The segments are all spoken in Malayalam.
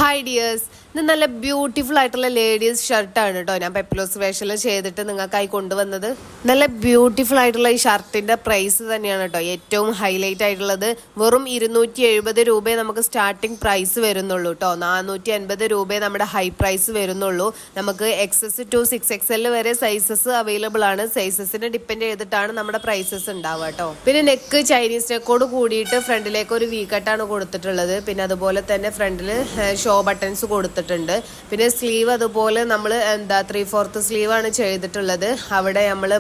ഹായ് ഡിയേഴ്സ്, ഇത് നല്ല ബ്യൂട്ടിഫുൾ ആയിട്ടുള്ള ലേഡീസ് ഷർട്ടാണ് കേട്ടോ. ഞാൻ പെപ്ലോസ് ഫാഷനിൽ ചെയ്തിട്ട് നിങ്ങൾക്കായി കൊണ്ടുവന്നത്. നല്ല ബ്യൂട്ടിഫുൾ ആയിട്ടുള്ള ഈ ഷർട്ടിന്റെ പ്രൈസ് തന്നെയാണ് കേട്ടോ ഏറ്റവും ഹൈലൈറ്റ് ആയിട്ടുള്ളത്. വെറും 270 രൂപയെ നമുക്ക് സ്റ്റാർട്ടിംഗ് പ്രൈസ് വരുന്നുള്ളൂ കേട്ടോ. 450 രൂപയെ നമ്മുടെ ഹൈ പ്രൈസ് വരുന്നുള്ളൂ. നമുക്ക് XS to 6XL വരെ സൈസസ് അവൈലബിൾ ആണ്. സൈസസിനെ ഡിപ്പെൻഡ് ചെയ്തിട്ടാണ് നമ്മുടെ പ്രൈസസ് ഉണ്ടാവുക കേട്ടോ. പിന്നെ നെക്ക് ചൈനീസ് നെക്കോട് കൂടിയിട്ട് ഫ്രണ്ടിലേക്ക് ഒരു വി കട്ടാണ് കൊടുത്തിട്ടുള്ളത്. പിന്നെ അതുപോലെ തന്നെ ഫ്രണ്ടിൽ ഷോ ബട്ടൺസ് കൊടുത്തിട്ടുണ്ട്. പിന്നെ സ്ലീവ് അതുപോലെ നമ്മൾ 3/4 സ്ലീവ് ആണ് ചെയ്തിട്ടുള്ളത്. അവിടെ നമ്മൾ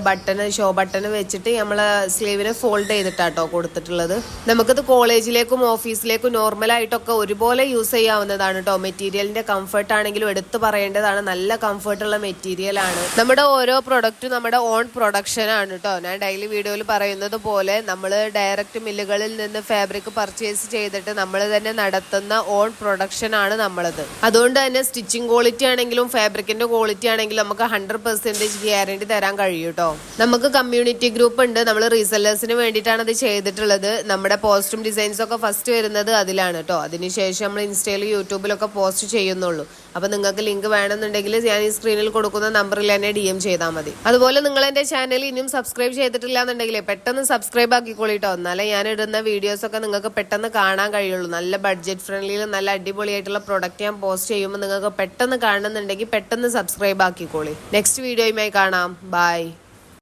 ഷോ ബട്ടൺ വെച്ചിട്ട് നമ്മൾ സ്ലീവിനെ ഫോൾഡ് ചെയ്തിട്ടാട്ടോ കൊടുത്തിട്ടുള്ളത്. നമുക്കത് കോളേജിലേക്കും ഓഫീസിലേക്കും നോർമലായിട്ടൊക്കെ ഒരുപോലെ യൂസ് ചെയ്യാവുന്നതാണ് കേട്ടോ. മെറ്റീരിയലിന്റെ കംഫർട്ട് ആണെങ്കിലും എടുത്തു പറയേണ്ടതാണ്. നല്ല കംഫർട്ടുള്ള മെറ്റീരിയൽ ആണ്. നമ്മുടെ ഓരോ പ്രൊഡക്റ്റും നമ്മുടെ ഓൺ പ്രൊഡക്ഷൻ ആണ് കേട്ടോ. ഞാൻ ഡെയിലി വീഡിയോയിൽ പറയുന്നത് പോലെ നമ്മൾ ഡയറക്റ്റ് മില്ലുകളിൽ നിന്ന് ഫാബ്രിക് പർച്ചേസ് ചെയ്തിട്ട് നമ്മൾ തന്നെ നടത്തുന്ന ഓൺ പ്രൊഡക്ഷൻ ആണ് നമ്മളത്. അതുകൊണ്ട് തന്നെ സ്റ്റിച്ചിങ് ക്വാളിറ്റി ആണെങ്കിലും ഫാബ്രിക്കിന്റെ ക്വാളിറ്റി ആണെങ്കിലും നമുക്ക് 100% ഗ്യാരണ്ടി തരാൻ കഴിയും കേട്ടോ. നമുക്ക് കമ്മ്യൂണിറ്റി ഗ്രൂപ്പ് ഉണ്ട്. നമ്മൾ റീസെല്ലേഴ്സിന് വേണ്ടിയിട്ടാണ് അത് ചെയ്തിട്ടുള്ളത്. നമ്മുടെ പോസ്റ്റും ഡിസൈൻസും ഒക്കെ ഫസ്റ്റ് വരുന്നത് അതിലാണ് കേട്ടോ. അതിനുശേഷം നമ്മൾ ഇൻസ്റ്റയിലും യൂട്യൂബിലൊക്കെ പോസ്റ്റ് ചെയ്യുന്നുള്ളൂ. അപ്പൊ നിങ്ങൾക്ക് ലിങ്ക് വേണമെന്നുണ്ടെങ്കിൽ ഞാൻ ഈ സ്ക്രീനിൽ കൊടുക്കുന്ന നമ്പറിൽ തന്നെ DM ചെയ്താൽ മതി. അതുപോലെ നിങ്ങൾ എന്റെ ചാനൽ ഇനിയും സബ്സ്ക്രൈബ് ചെയ്തിട്ടില്ല എന്നുണ്ടെങ്കിൽ പെട്ടെന്ന് സബ്സ്ക്രൈബ് ആക്കിക്കോളിട്ടോ. എന്നാലേ ഞാൻ ഇടുന്ന വീഡിയോസ് ഒക്കെ നിങ്ങൾക്ക് പെട്ടെന്ന് കാണാൻ കഴിയുള്ളൂ. നല്ല ബഡ്ജറ്റ് ഫ്രണ്ട്ലിയിലും നല്ല അടിപൊളിയായിട്ടുള്ള പ്രൊഡക്റ്റ് ഞാൻ പോസ്റ്റ് ചെയ്യുമ്പോൾ നിങ്ങൾക്ക് പെട്ടെന്ന് കാണുന്നുണ്ടെങ്കിൽ പെട്ടെന്ന് സബ്സ്ക്രൈബ് ആക്കിക്കോളി. നെക്സ്റ്റ് വീഡിയോയുമായി കാണാം. ബൈ.